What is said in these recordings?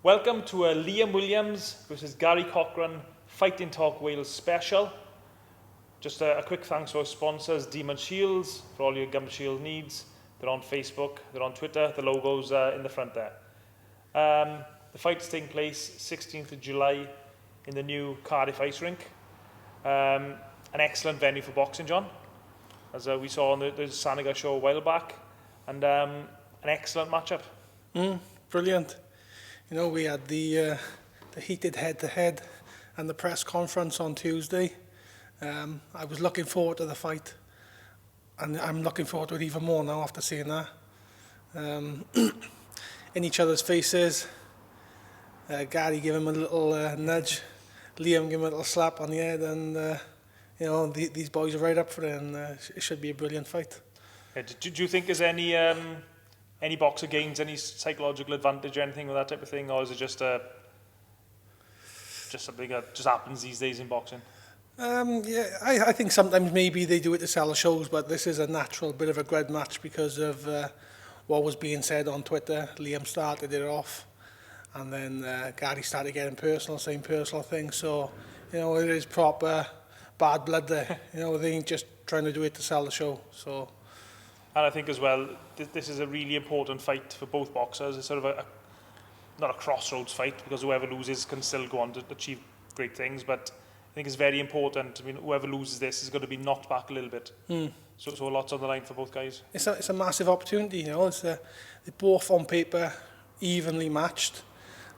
Welcome to a Liam Williams versus Gary Corcoran Fighting Talk Wales special. Just a quick thanks to our sponsors, Demon Shields, for all your gum shield needs. They're on Facebook, they're on Twitter, the logo's in the front there. The fight's taking place 16th of July in the new Cardiff ice rink. An excellent venue for boxing, John, as we saw on the Sanaga show a while back, and an excellent matchup. Brilliant. You know, we had the heated head-to-head and the press conference on Tuesday. I was looking forward to the fight, and I'm looking forward to it even more now after seeing that. In each other's faces, Gary gave him a little nudge, Liam gave him a little slap on the head, and you know, these boys are right up for it, and it should be a brilliant fight. Yeah, do you think there's any boxer gains any psychological advantage or anything with that type of thing, or is it just something that just happens these days in boxing? Yeah, I think sometimes maybe they do it to sell the shows, but this is a natural bit of a grud match because of what was being said on Twitter. Liam started it off, and then Gary started getting personal, saying personal things. So, you know, it is proper bad blood there. You know, they ain't just trying to do it to sell the show. So. And I think as well, this is a really important fight for both boxers. It's sort of not a crossroads fight, because whoever loses can still go on to achieve great things. But I think it's very important. I mean, whoever loses this is going to be knocked back a little bit. So lots on the line for both guys. It's a massive opportunity, you know. They're both on paper evenly matched.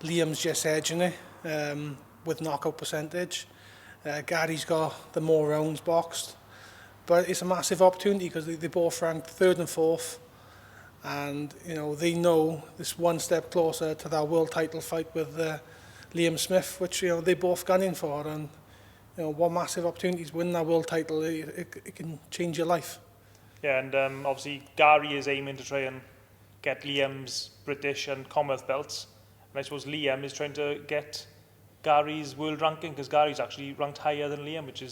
Liam's just edging it with knockout percentage. Gary's got the more rounds boxed. But it's a massive opportunity because they both ranked 3rd and 4th, and you know they know this one step closer to that world title fight with Liam Smith, which you know they both gone in for, and you know what massive opportunities win that world title. It can change your life. Yeah, and obviously Gary is aiming to try and get Liam's British and Commonwealth belts, and I suppose Liam is trying to get Gary's world ranking, because Gary's actually ranked higher than Liam, which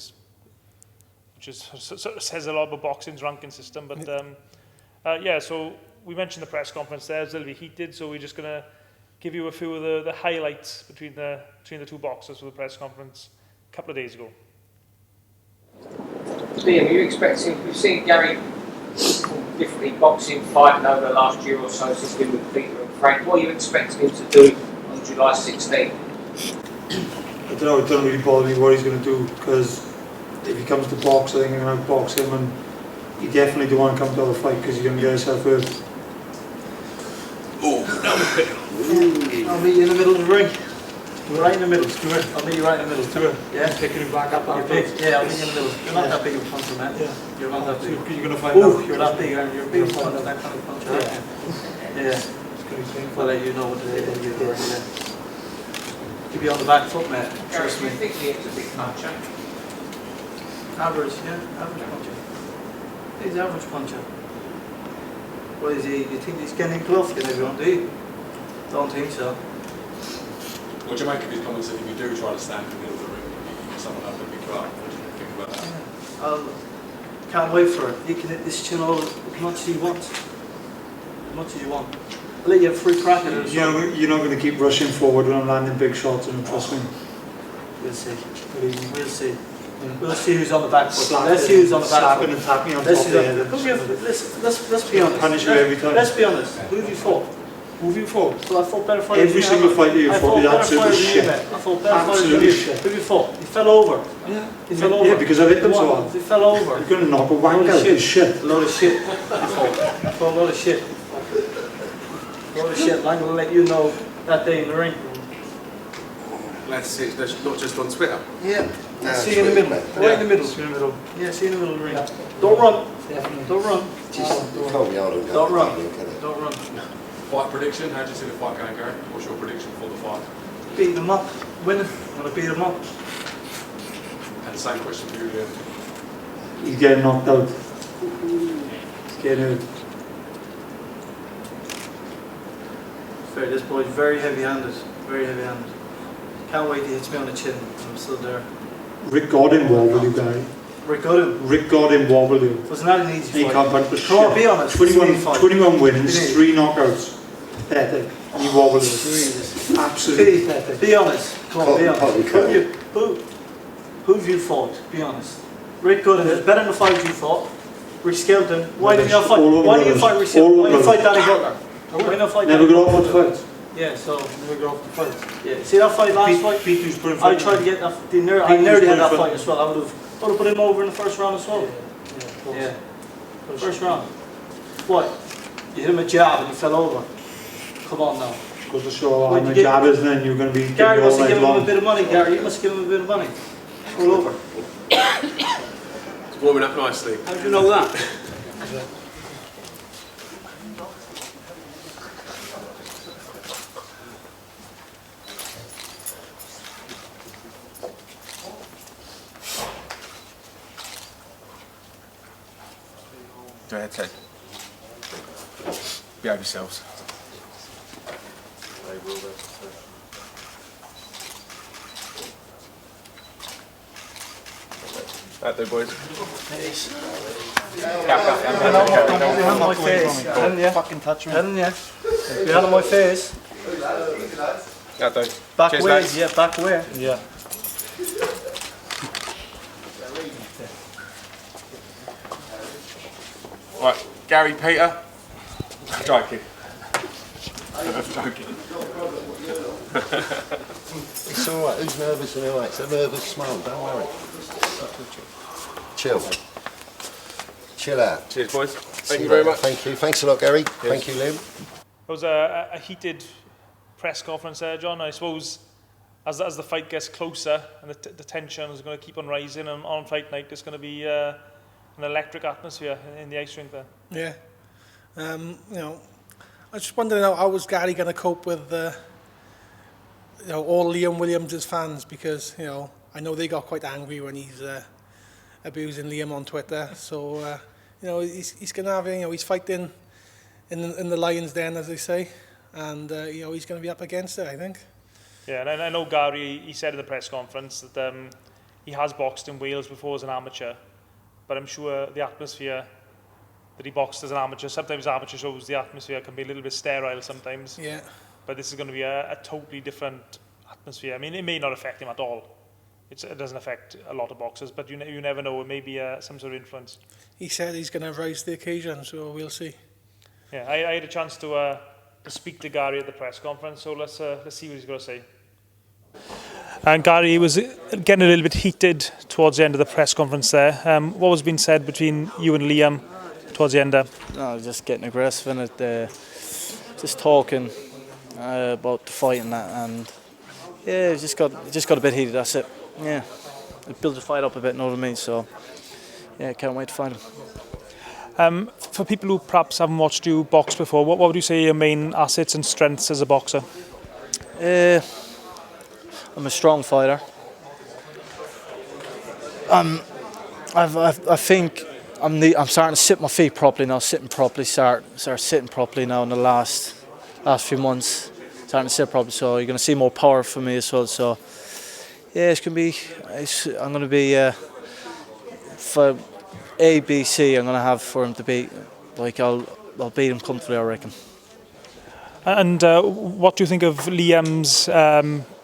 sort of says a lot about boxing's ranking system. But yeah, so we mentioned the press conference there. It's a little bit heated, so we're just going to give you a few of the highlights between the two boxers for the press conference a couple of days ago. Liam, are you expecting, we've seen Gary differently boxing, fighting over the last year or so since he's been with Peter and Frank. What are you expecting him to do on July 16th? I don't know, it doesn't really bother me what he's going to do, because if he comes to box, I think I'm going to box him, and you definitely don't want to come to the fight because you're going to get yourself hurt. Oh, that was big. I'll meet you in the middle of the ring. Right in the middle. I'll meet you right in the middle. Yeah, picking him back up. You're big. Yeah, I'll meet you in the middle. You're not that big of a puncher, man. Yeah. You're not that big. You're going to find out. You're that big, aren't you? You're a big puncher, that kind of puncher. Yeah. I'll let you know what to do when you're doing. Keep you on the back foot, mate. Gary, do you think Liam's a big puncher? Average, yeah, average puncher. He's an average puncher. What is he? You think he's getting bluffed in everyone, do you? Don't think so. What do you make of his comments that if you do try to stand in the middle of the ring, you get someone up and be cut? What do you think about that? Yeah. Can't wait for it. You can hit this chin all as much as you want. As much as you want. I'll let you have free crack at it. You're not going to keep rushing forward when I'm landing big shots, and trust me. We'll see. We'll see. We'll see who's on the back foot. Let's see who's on the back foot. And tap me on top of the head. Let's be honest. Punish you every time. Let's be honest. Who have you fought? Who have you fought? Well, I fought better fighters. Every single fight you fought is absolutely shit. I fought better fighters than you. Who have you fought? He fell over. Yeah. He fell over. Yeah, because I've hit them so hard. He fell over. You're going to knock a wank out. It's shit. A load of shit. I fought a lot of shit. A lot of shit. I'm going to let you know that day in the ring. Glad to see it's not just on Twitter. Yeah. See you in the middle. Right in the middle. See you in the middle. Yeah, see you in the middle of the ring. Don't run. Don't run. Don't run. Don't run. Fight prediction, how do you see the fight going, Gary? What's your prediction for the fight? Beat them up. Winning. I'm going to beat them up. And the same question for you, Liam. He's getting knocked out. He's getting hurt. Fair, this boy's very heavy-handed. Very heavy-handed. Can't wait to hit me on the chin. I'm still there. Rick got him wobble you, Gary. Rick got him? Rick got him wobble you. Was not an easy fight. He can't punch the shit. Be honest. 21 wins, 3 knockouts. pathetic. He wobbled it. Absolutely pathetic. Be honest. Come on, be honest. Who have you fought? Be honest. Rick Gooden is better than the fight you fought. Rick Skelton. Why didn't you fight? Why didn't you fight Rick Skelton? Why didn't you fight Danny Butler? Why didn't you fight? Never got off the fight. Yeah, so Never got off the fight. yeah. See that fight last fight? Peter's put in I fight. tried to get that. I nearly had that fight as well. I would have put him over in the first round as well. Yeah. First round. What? You hit him a jab and he fell over. Come on now. Goes to show how many jab is, then you're going to be Gary all must have night given him a long. bit of money, Gary. You must have given him a bit of money. All over. It's warming up nicely. How do you know that? Go ahead, Ted. Behave yourselves. That do, boys. On my face, didn't you? Fucking touch me. Didn't you? You had on my face. That do. Back Cheers, way, lads. yeah, back way. Yeah. Right, Gary, Peter. I'm joking. I'm joking. It's all right. Who's nervous anyway? It's a nervous smile. Don't worry. Chill. Chill out. Cheers, boys. Thank you very much. Thank you. Thanks a lot, Gary. Thank you, Liam. It was a heated press conference there, John. I suppose as the fight gets closer and the tension is going to keep on rising, and on fight night there's going to be an electric atmosphere in the ice rink there. Yeah. You know, I just wondering how was Gary going to cope with you know, all Liam Williams' fans, because you know I know they got quite angry when he's abusing Liam on Twitter. So you know he's going to have, you know, he's fighting in the lion's den, as they say, and you know he's going to be up against it, I think. Yeah, and I know Gary, he said in the press conference that he has boxed in Wales before as an amateur, but I'm sure the atmosphere that he boxed as an amateur, sometimes amateur shows the atmosphere can be a little bit sterile sometimes. Yeah. But this is going to be a totally different atmosphere. I mean, it may not affect him at all. It doesn't affect a lot of boxers, but you never know. It may be some sort of influence. He said he's going to rise to the occasion, so we'll see. Yeah, I had a chance to speak to Gary at the press conference, so let's see what he's going to say. And Gary was getting a little bit heated towards the end of the press conference there. What was being said between you and Liam towards the end there? No, just getting aggressive in it, just talking about the fight and that, and yeah, it just got a bit heated. That's it. Yeah, it built the fight up a bit. Know what I mean? So yeah, can't wait to fight him. For people who perhaps haven't watched you box before, what would you say are your main assets and strengths as a boxer? I'm a strong fighter. I think I'm starting to sit my feet properly now. Start sitting properly now in the last few months. Starting to sit properly, so you're going to see more power from me as well. So yeah, I'm going to be for A, B, C. I'm going to have for him to beat. Like I'll beat him comfortably, I reckon. And what do you think of Liam's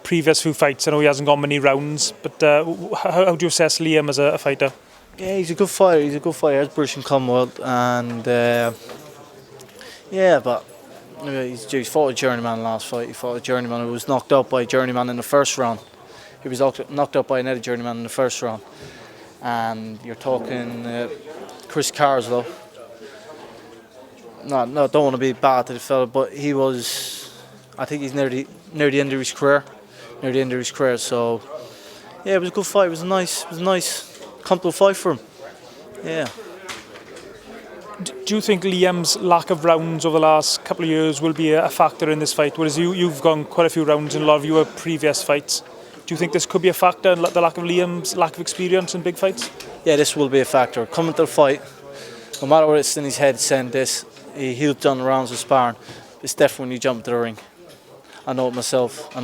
previous few fights? I know he hasn't gone many rounds, but how do you assess Liam as a fighter? Yeah, he's a good fighter. He's a good fighter. He's British and Commonwealth, and yeah, but he's fought a journeyman last fight. He fought a journeyman who was knocked out by a journeyman in the first round. He was knocked out by another journeyman in the first round. And you're talking Chris Carslow. No, don't want to be bad to the fella, but he was. I think he's near the end of his career. Near the end of his career. So yeah, it was a good fight. It was a nice, comfortable fight for him. Yeah. Do you think Liam's lack of rounds over the last couple of years will be a factor in this fight? Whereas you've gone quite a few rounds in a lot of your previous fights. Do you think this could be a factor in the lack of Liam's lack of experience in big fights? Yeah, this will be a factor. Coming to the fight, no matter what it's in his head saying this, he'll done the rounds of sparring. It's definitely when you jump into the ring. I know it myself. In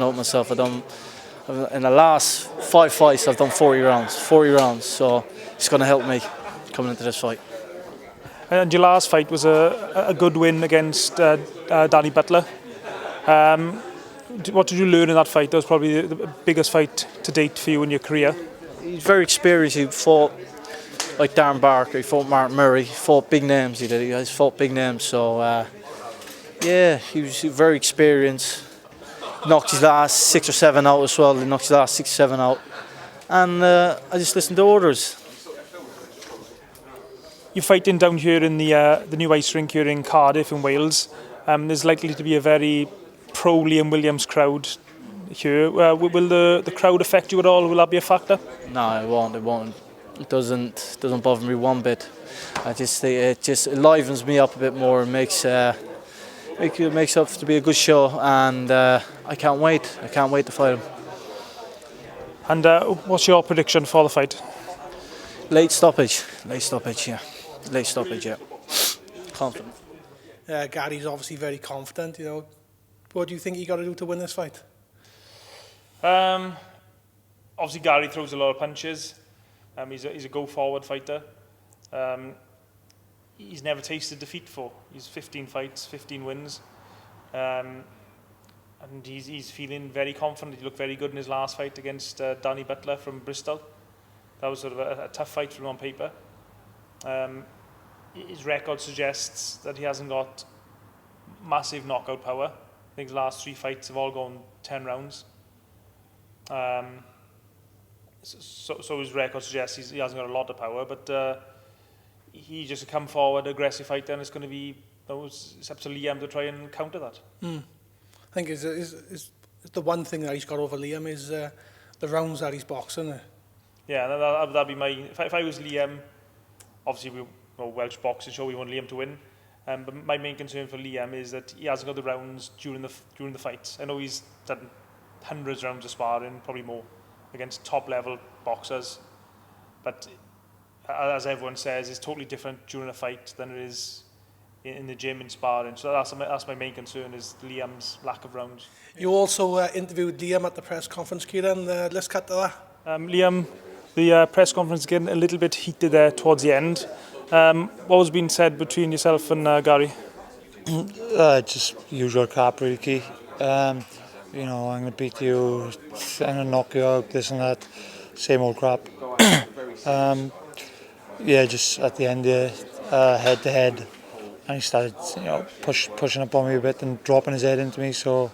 the last 5 fights, I've done 40 rounds. So it's going to help me coming into this fight. And your last fight was a good win against Danny Butler. What did you learn in that fight? That was probably the biggest fight to date for you in your career. He's very experienced. He fought like Darren Barker, he fought Mark Murray, he fought big names. He did. He has fought big names. So yeah, he was very experienced. Knocked his last 6 or 7 out as well. He knocked his last 6 or 7 out, and I just listened to orders. You're fighting down here in the new ice rink here in Cardiff in Wales. There's likely to be a very pro Liam Williams crowd here. Will the crowd affect you at all? Will that be a factor? No, it won't. It won't. It doesn't bother me one bit. I just think it just livens me up a bit more and makes up to be a good show. And I can't wait. I can't wait to fight him. And what's your prediction for the fight? Late stoppage. Late stoppage. Yeah. Late stoppage. Yeah. Confident. Gary's obviously very confident. You know, what do you think he got to do to win this fight? Obviously, Gary throws a lot of punches. He's a go-forward fighter. He's never tasted defeat before. He's 15 fights, 15 wins. And he's feeling very confident. He looked very good in his last fight against Danny Butler from Bristol. That was sort of a tough fight for him on paper. His record suggests that he hasn't got massive knockout power. I think his last 3 fights have all gone 10 rounds. So his record suggests he hasn't got a lot of power, but he just come forward, aggressive fighter, and it's going to be it's up to Liam to try and counter that. I think is the one thing that he's got over Liam is the rounds that he's boxing. Yeah, that'd be my. If I was Liam, obviously we're Welsh boxing show, we want Liam to win. But my main concern for Liam is that he hasn't got the rounds during the fights. I know he's done hundreds of rounds of sparring, probably more, against top level boxers. But as everyone says, it's totally different during a fight than it is in the gym in sparring. So that's my main concern, is Liam's lack of rounds. You also interviewed Liam at the press conference, Ciaran. Let's cut to that. Liam, the press conference getting a little bit heated there towards the end. What was being said between yourself and Gary? Just usual crap, really, Key. You know, I'm going to beat you, I'm going to knock you out, this and that. Same old crap. Yeah, just at the end there, head to head, and he started, you know, pushing up on me a bit and dropping his head into me, so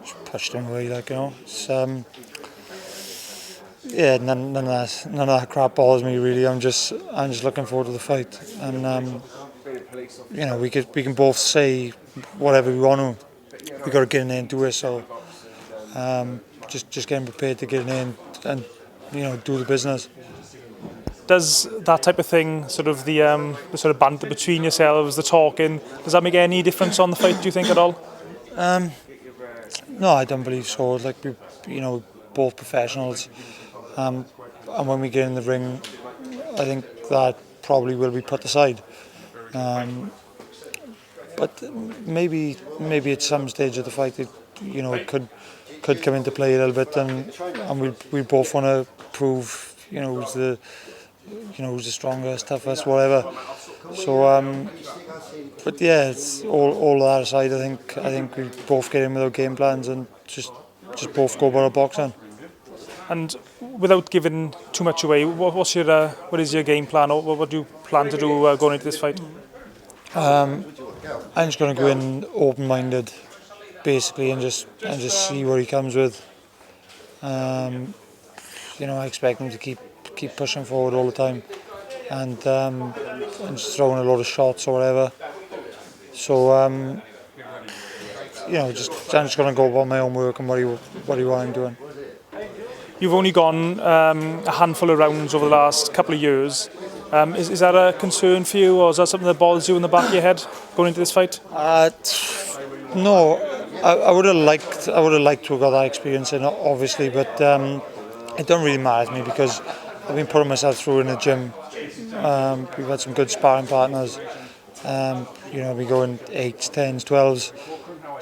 just pushed him away, like, you know. It's, yeah, none of that crap bothers me, really. I'm just looking forward to the fight, and you know, we can both say whatever we want to. We got to get in there and do it. So just getting prepared to get in there and you know, do the business. Does that type of thing, sort of the sort of banter between yourselves, the talking, does that make any difference on the fight, do you think, at all? No, I don't believe so. Like, we, you know, both professionals, and when we get in the ring, I think that probably will be put aside. But maybe at some stage of the fight, it, you know, it could come into play a little bit, and we both want to prove, you know, who's the strongest, toughest, whatever. So, but yeah, it's all that aside. I think we both get in with our game plans and just both go about our boxing. And without giving too much away, what is your game plan, or what do you plan to do going into this fight? I'm just going to go in open-minded, basically, and just see what he comes with. You know, I expect him to keep pushing forward all the time, and just throwing a lot of shots or whatever. So you know, I'm just going to go about my own work and what I'm doing. You've only gone a handful of rounds over the last couple of years. Is that a concern for you, or is that something that bothers you in the back of your head going into this fight? No, I would have liked to have got that experience in, obviously, but it don't really matter to me because I've been putting myself through in the gym. We've had some good sparring partners. You know, we go in 8s, 10s, 12s.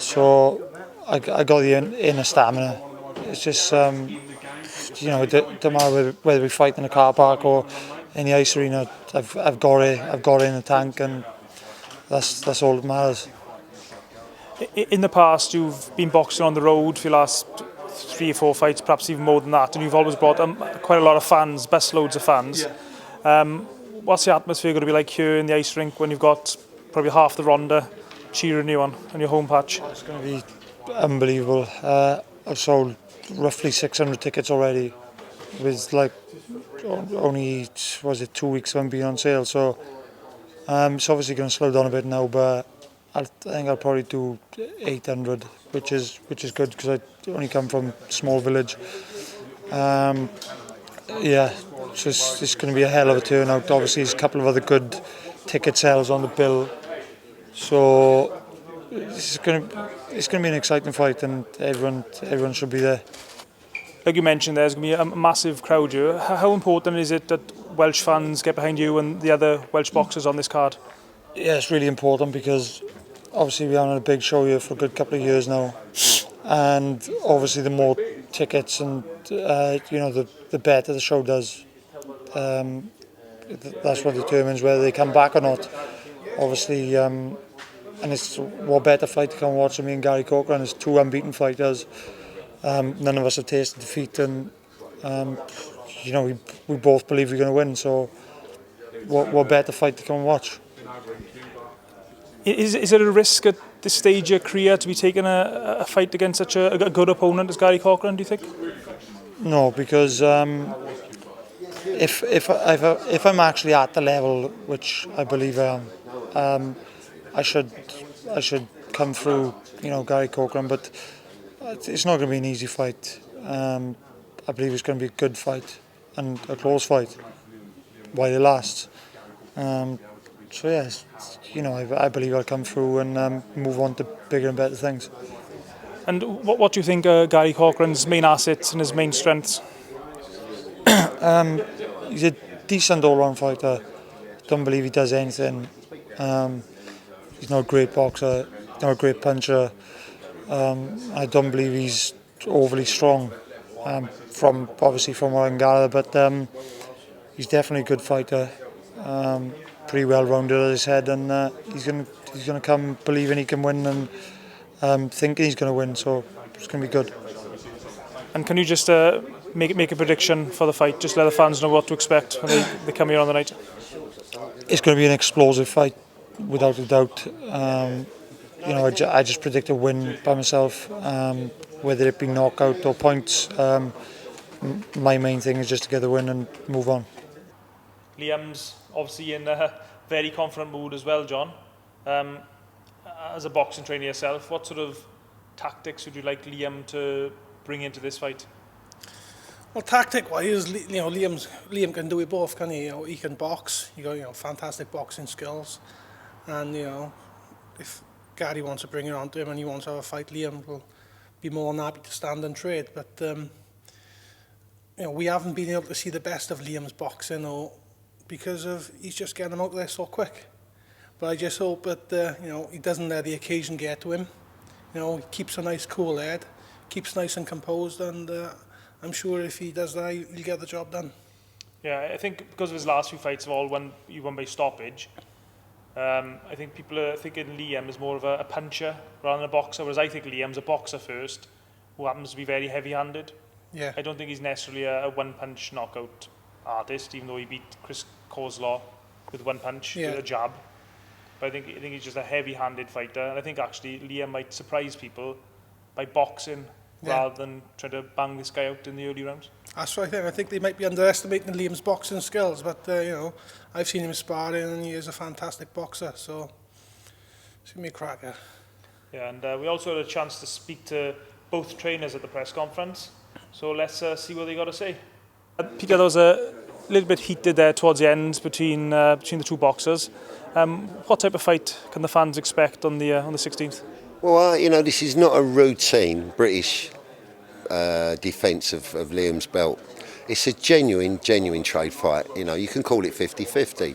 So I got the inner stamina. It's just you know, it don't matter whether we fight in a car park or in the ice arena. I've got it in the tank, and that's all that matters. In the past, you've been boxing on the road for your last 3 or 4 fights, perhaps even more than that, and you've always brought quite a lot of fans, busloads of fans. What's the atmosphere going to be like here in the ice rink when you've got probably half the Ronda cheering you on your home patch? It's going to be unbelievable. I've sold roughly 600 tickets already, with like only 2 weeks of them being on sale. So it's obviously going to slow down a bit now, but I think I'll probably do 800, which is good because I only come from a small village. Yeah, it's going to be a hell of a turnout. Obviously, there's a couple of other good ticket sales on the bill, so it's going to be an exciting fight, and everyone should be there. Like you mentioned, there's going to be a massive crowd here. How important is it that Welsh fans get behind you and the other Welsh boxers on this card? Yeah, it's really important because obviously we haven't had a big show here for a good couple of years now, and obviously the more tickets and the better the show does. That's what determines whether they come back or not. Obviously, and it's what better fight to come and watch than me and Gary Corcoran. It's 2 unbeaten fighters. None of us have tasted defeat, and we both believe we're going to win. So, what better fight to come and watch? Is it a risk at this stage of your career to be taking a fight against such a good opponent as Gary Corcoran, do you think? No, because if I'm actually at the level which I believe I am, I should come through, Gary Corcoran. But it's not going to be an easy fight. I believe it's going to be a good fight and a close fight while it lasts. So yes, I believe I'll come through and move on to bigger and better things. And what do you think are Gary Corcoran's main assets and his main strengths? He's a decent all-round fighter. Don't believe he does anything. He's not a great boxer, not a great puncher. I don't believe he's overly strong, from what I can gather, but he's definitely a good fighter. Pretty well rounded, as I said, and he's gonna come believing he can win and thinking he's gonna win. So it's gonna be good. And can you just make a prediction for the fight? Just let the fans know what to expect when they come here on the night. It's going to be an explosive fight, without a doubt. I just predict a win by myself, whether it be knockout or points. My main thing is just to get the win and move on. Liam's obviously in a very confident mood as well, John. As a boxing trainer yourself, what sort of tactics would you like Liam to bring into this fight? Well, tactic-wise, Liam can do it both, can he? He can box. He got fantastic boxing skills, and if Gary wants to bring it on to him and he wants to have a fight, Liam will be more than happy to stand and trade. But we haven't been able to see the best of Liam's boxing, because of he's just getting him out there so quick. But I just hope that he doesn't let the occasion get to him. He keeps a nice cool head, keeps nice and composed, and I'm sure if he does that, he'll get the job done. Yeah, I think because of his last few fights, he won by stoppage. I think people are thinking Liam is more of a puncher rather than a boxer, whereas I think Liam's a boxer first, who happens to be very heavy-handed. Yeah. I don't think he's necessarily a one-punch knockout artist, even though he beat Chris Kozlov with one punch, with a jab. But I think he's just a heavy-handed fighter, and I think actually Liam might surprise people by boxing rather than trying to bang this guy out in the early rounds. That's what I think. I think they might be underestimating Liam's boxing skills, but I've seen him sparring and he is a fantastic boxer, so it's going to be a cracker. Yeah, and we also had a chance to speak to both trainers at the press conference, so let's see what they got to say. Peter, there was a little bit heated there towards the end between the two boxers. What type of fight can the fans expect on the 16th? Well, this is not a routine British defence of Liam's belt. It's a genuine trade fight. You can call it 50-50.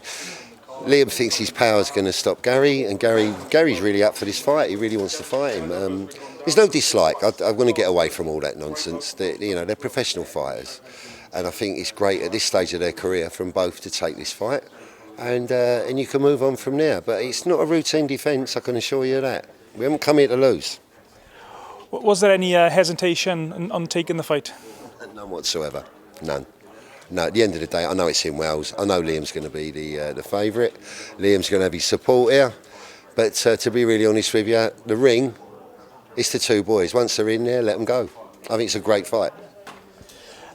Liam thinks his power's going to stop Gary, and Gary's really up for this fight. He really wants to fight him. There's no dislike. I want to get away from all that nonsense. They're professional fighters, and I think it's great at this stage of their career from both to take this fight, and you can move on from there. But it's not a routine defence, I can assure you that. We haven't come here to lose. Was there any hesitation on taking the fight? None whatsoever. None. No, at the end of the day, I know it's in Wales. I know Liam's going to be the favourite. Liam's going to have his support here. But to be really honest with you, the ring, it's the two boys. Once they're in there, let them go. I think it's a great fight.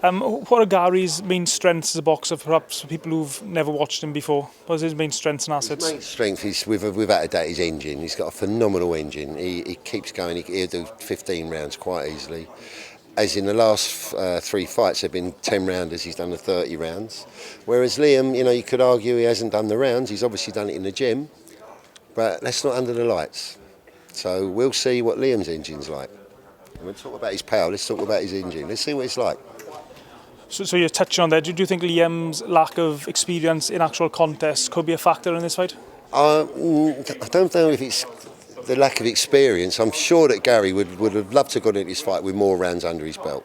What are Gary's main strengths as a boxer, perhaps for people who've never watched him before? What are his main strengths and assets? His main strength is, without a doubt, his engine. He's got a phenomenal engine. He keeps going. He'll do 15 rounds quite easily. As in the last 3 fights, they've been 10 rounders. He's done the 30 rounds. Whereas Liam, you could argue he hasn't done the rounds. He's obviously done it in the gym. But that's not under the lights. So we'll see what Liam's engine's like. When we talk about his power, let's talk about his engine. Let's see what it's like. So you're touching on that. Do you think Liam's lack of experience in actual contests could be a factor in this fight? I don't know if it's the lack of experience. I'm sure that Gary would have loved to have got into this fight with more rounds under his belt.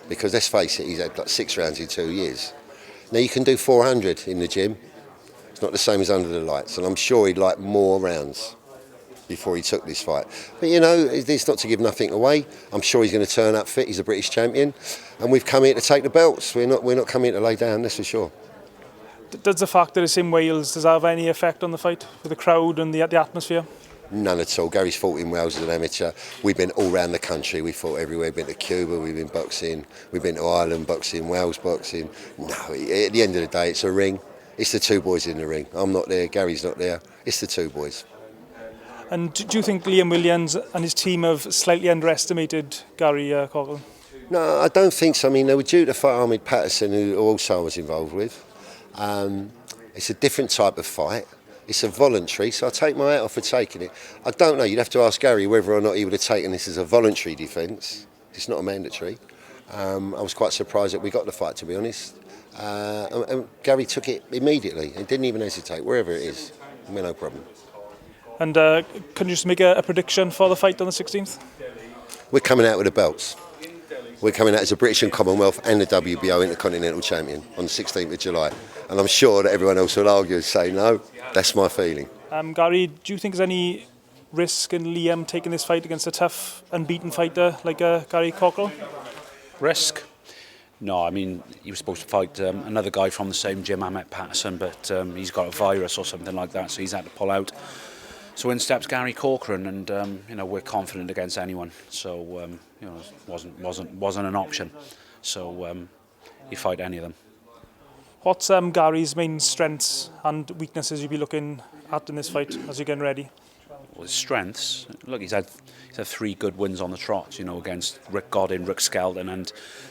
Because let's face it, he's had like 6 rounds in 2 years. Now you can do 400 in the gym. It's not the same as under the lights. And I'm sure he'd like more rounds before he took this fight. But it's not to give nothing away. I'm sure he's going to turn up fit. He's a British champion. And we've come here to take the belts. We're not coming here to lay down, that's for sure. Does the fact that it's in Wales, does that have any effect on the fight with the crowd and the atmosphere? None at all. Gary's fought in Wales as an amateur. We've been all around the country. We've fought everywhere. We've been to Cuba, we've been boxing, we've been to Ireland boxing, Wales boxing. No, at the end of the day, it's a ring. It's the two boys in the ring. I'm not there, Gary's not there. It's the two boys. And do you think Liam Williams and his team have slightly underestimated Gary Corcoran? No, I don't think so. I mean, they were due to fight Ahmed Patterson, who also I was involved with. It's a different type of fight. It's a voluntary, so I take my hat off for taking it. I don't know, you'd have to ask Gary whether or not he would have taken this as a voluntary defence. It's not a mandatory. I was quite surprised that we got the fight, to be honest. And Gary took it immediately. He didn't even hesitate, wherever it is. No problem. And can you just make a prediction for the fight on the 16th? We're coming out with the belts. We're coming out as a British and Commonwealth and the WBO Inter-Continental Champion on the 16th of July. And I'm sure that everyone else will argue and say no. That's my feeling. Gary, do you think there's any risk in Liam taking this fight against a tough, unbeaten fighter like Gary Corcoran? Risk? No, I mean, he was supposed to fight another guy from the same gym, Ahmed Patterson, but he's got a virus or something like that, so he's had to pull out. So in steps Gary Corcoran, and we're confident against anyone. So it wasn't an option. So you fight any of them. What's Gary's main strengths and weaknesses you'll be looking at in this fight as you're getting ready? Well, his strengths. Look, he's had 3 good wins on the trot. Against Rick Godin, Rick Skelton, and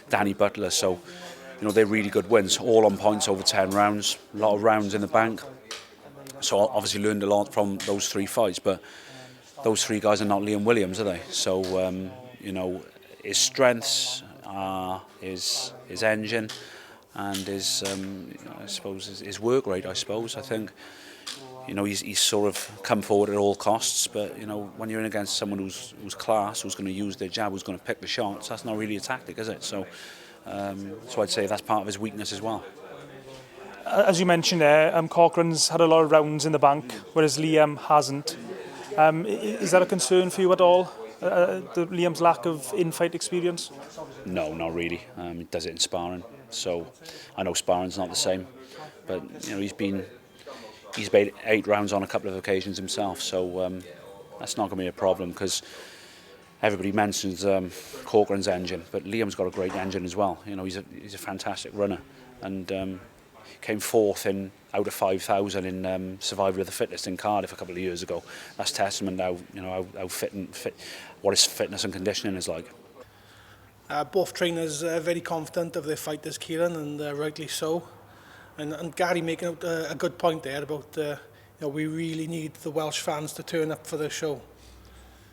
Danny Butler. So they're really good wins, all on points over 10 rounds. A lot of rounds in the bank. So obviously learned a lot from those 3 fights, but those 3 guys are not Liam Williams, are they? So his strengths are his engine and his his work rate. I think he's sort of come forward at all costs, but when you're in against someone who's class, who's going to use their jab, who's going to pick the shots, that's not really a tactic, is it? So I'd say that's part of his weakness as well. As you mentioned there, Corcoran's had a lot of rounds in the bank, whereas Liam hasn't. Is that a concern for you at all, Liam's lack of in-fight experience? No, not really. He does it in sparring, so I know sparring's not the same, but he's made 8 rounds on a couple of occasions himself, so that's not going to be a problem because everybody mentions Corcoran's engine, but Liam's got a great engine as well. He's a fantastic runner, and came 4th out of 5,000 in Survivor of the Fittest in Cardiff a couple of years ago. That's testament how what his fitness and conditioning is like. Both trainers are very confident of their fighters, Ciaran, and rightly so. And Gary making out a good point there about we really need the Welsh fans to turn up for the show.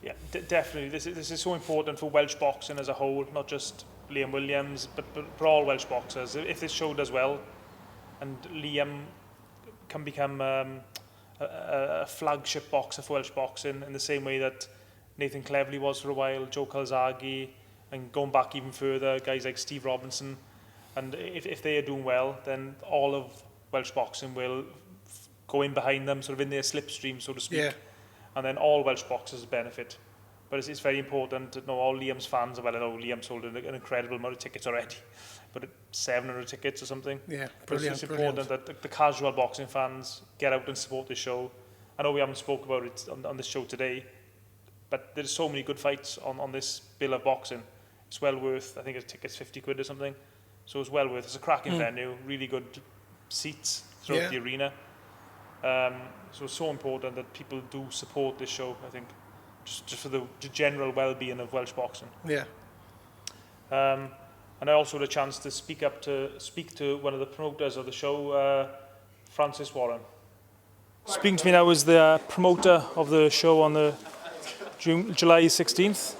Yeah, definitely. This is so important for Welsh boxing as a whole, not just Liam Williams, but for all Welsh boxers. If this show does well, and Liam can become a flagship boxer for Welsh boxing in the same way that Nathan Cleverly was for a while, Joe Calzaghe, and going back even further, guys like Steve Robinson. And if they are doing well, then all of Welsh boxing will go in behind them, sort of in their slipstream, so to speak. and then all Welsh boxers benefit. But it's very important to know all Liam's fans. Well, I know Liam's sold an incredible amount of tickets already, but 700 tickets or something. Yeah, but it's important that the casual boxing fans get out and support the show. I know we haven't spoke about it on this show today, but there's so many good fights on this bill of boxing. It's well worth, I think the ticket's 50 quid or something. So it's well worth. It's a cracking venue, really good seats throughout the arena. So it's so important that people do support this show, I think, just for the general well-being of Welsh boxing. Yeah. And I also had a chance to speak to one of the promoters of the show, Francis Warren. Speaking to me now is the promoter of the show on the July 16th.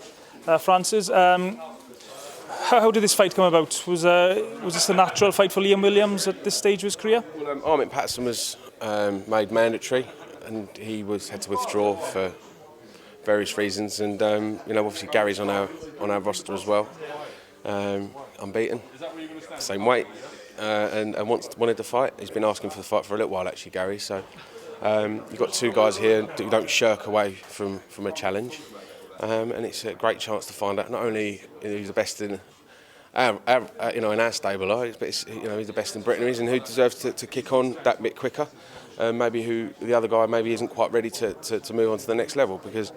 Francis, how did this fight come about? Was this a natural fight for Liam Williams at this stage of his career? Well, Armin Patterson was made mandatory, and he had to withdraw for various reasons. And obviously Gary's on our roster as well, unbeaten, same weight, and wanted to fight. He's been asking for the fight for a little while, actually, Gary. So you've got two guys here who don't shirk away from a challenge. And it's a great chance to find out not only who's the best in in our stable, but he's the best in Britain, and who deserves to kick on that bit quicker. Maybe who the other guy maybe isn't quite ready to move on to the next level, because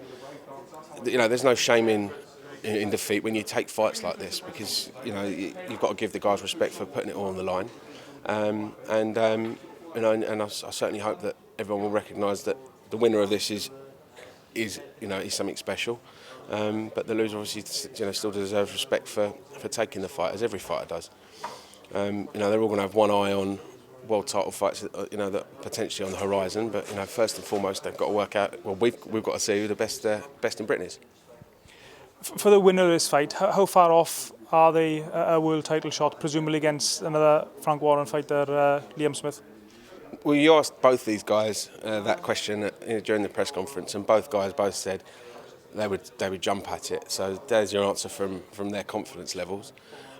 there's no shame in defeat when you take fights like this, because you've got to give the guys respect for putting it all on the line. And I certainly hope that everyone will recognise that the winner of this is something special, but the loser obviously still deserves respect for taking the fight, as every fighter does. They're all going to have one eye on world title fights, that potentially on the horizon. But first and foremost, they've got to work out. Well, we've got to see who the best in Britain is. For the winner of this fight, how far off are they a world title shot, presumably against another Frank Warren fighter, Liam Smith? Well, you asked both these guys that question during the press conference, and both guys said they would jump at it. So there's your answer from their confidence levels.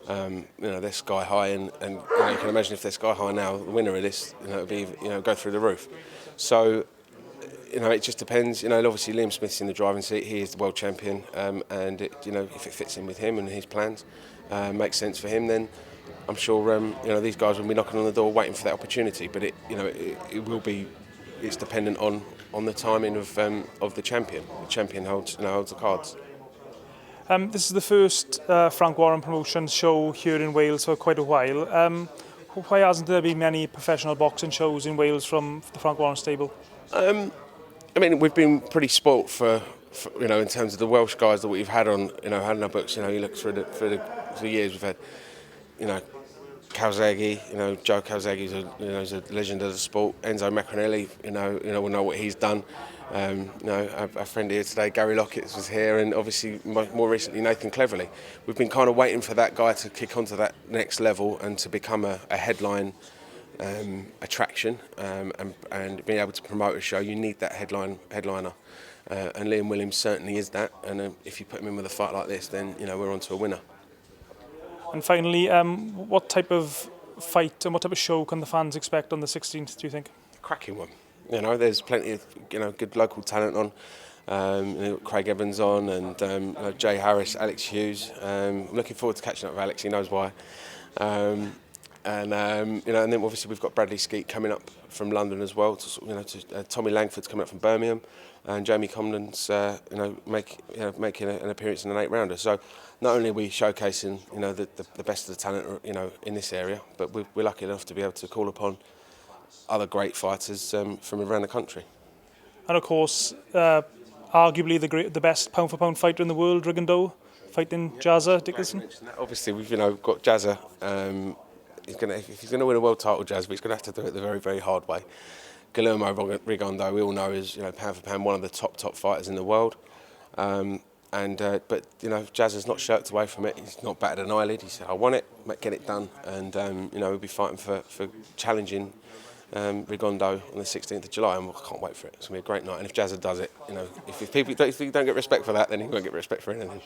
They're sky high, and you can imagine if they're sky high now, the winner of this, it'll be go through the roof. So it just depends. Obviously Liam Smith's in the driving seat. He is the world champion, and if it fits in with him and his plans, makes sense for him, then I'm sure these guys will be knocking on the door waiting for that opportunity. But it's dependent on the timing of the champion. The champion holds the cards. This is the first Frank Warren Promotions show here in Wales for quite a while. Why hasn't there been many professional boxing shows in Wales from the Frank Warren stable? We've been pretty spoilt for in terms of the Welsh guys that we've had on had in our books. You look through the years we've had. Calzaghe, Joe Calzaghe is a legend of the sport. Enzo Macronelli, we know what he's done. Our friend here today, Gary Lockett, was here, and obviously more recently Nathan Cleverly. We've been kind of waiting for that guy to kick onto that next level and to become a headline attraction, and being able to promote a show. You need that headliner, and Liam Williams certainly is that. And if you put him in with a fight like this, then we're on to a winner. And finally, what type of fight and what type of show can the fans expect on the 16th, do you think? Cracking one. There's plenty of good local talent on. Craig Evans on, and Jay Harris, Alex Hughes. I'm looking forward to catching up with Alex. He knows why. And then obviously we've got Bradley Skeet coming up from London as well. Tommy Langford's coming up from Birmingham, and Jamie Comden's making an appearance in an 8-rounder. So not only are we showcasing the best of the talent in this area, but we're lucky enough to be able to call upon other great fighters from around the country. And of course, arguably the best pound-for-pound fighter in the world, Rigondeaux, fighting Jazza Dickinson. Obviously, we've got Jazza. If he's going to win a world title, Jazza, but he's going to have to do it the very, very hard way. Guillermo Rigondeaux, we all know, is pound for pound one of the top fighters in the world. But Jazza's not shirked away from it. He's not batted an eyelid. He said, "I want it, get it done," and we'll be fighting for challenging Rigondeaux on the 16th of July, and I can't wait for it. It's going to be a great night. And if Jazza does it, if you don't get respect for that, then he won't get respect for anything.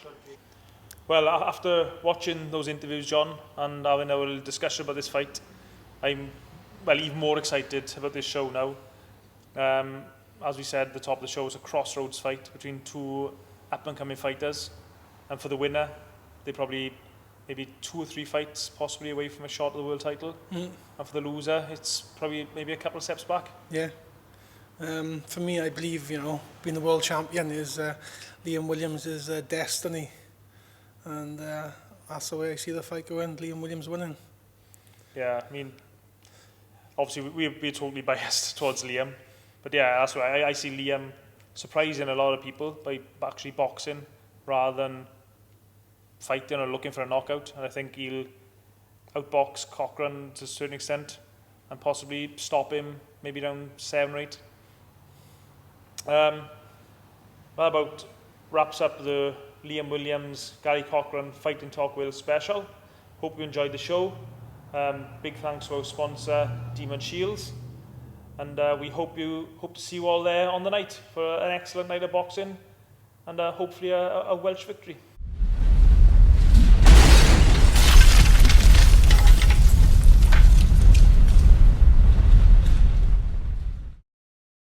Well, after watching those interviews, John, and having a little discussion about this fight, I'm even more excited about this show now. as we said at the top of the show, it's a crossroads fight between two up-and-coming fighters. And for the winner, they're probably maybe 2 or 3 fights possibly away from a shot at the world title. And for the loser, it's probably maybe a couple of steps back. Yeah. For me, I believe, you know, being the world champion is Liam Williams' destiny. And that's the way I see the fight going, Liam Williams winning. Yeah, I mean, obviously we're totally biased towards Liam. But yeah, that's why I see Liam surprising a lot of people by actually boxing rather than fighting or looking for a knockout. And I think he'll outbox Cochran to a certain extent and possibly stop him maybe down 7 or 8. That about wraps up the Liam Williams, Gary Corcoran Fight and Talk Wales special. Hope you enjoyed the show. Big thanks to our sponsor, Demon Shields. And we hope to see you all there on the night for an excellent night of boxing and hopefully a Welsh victory.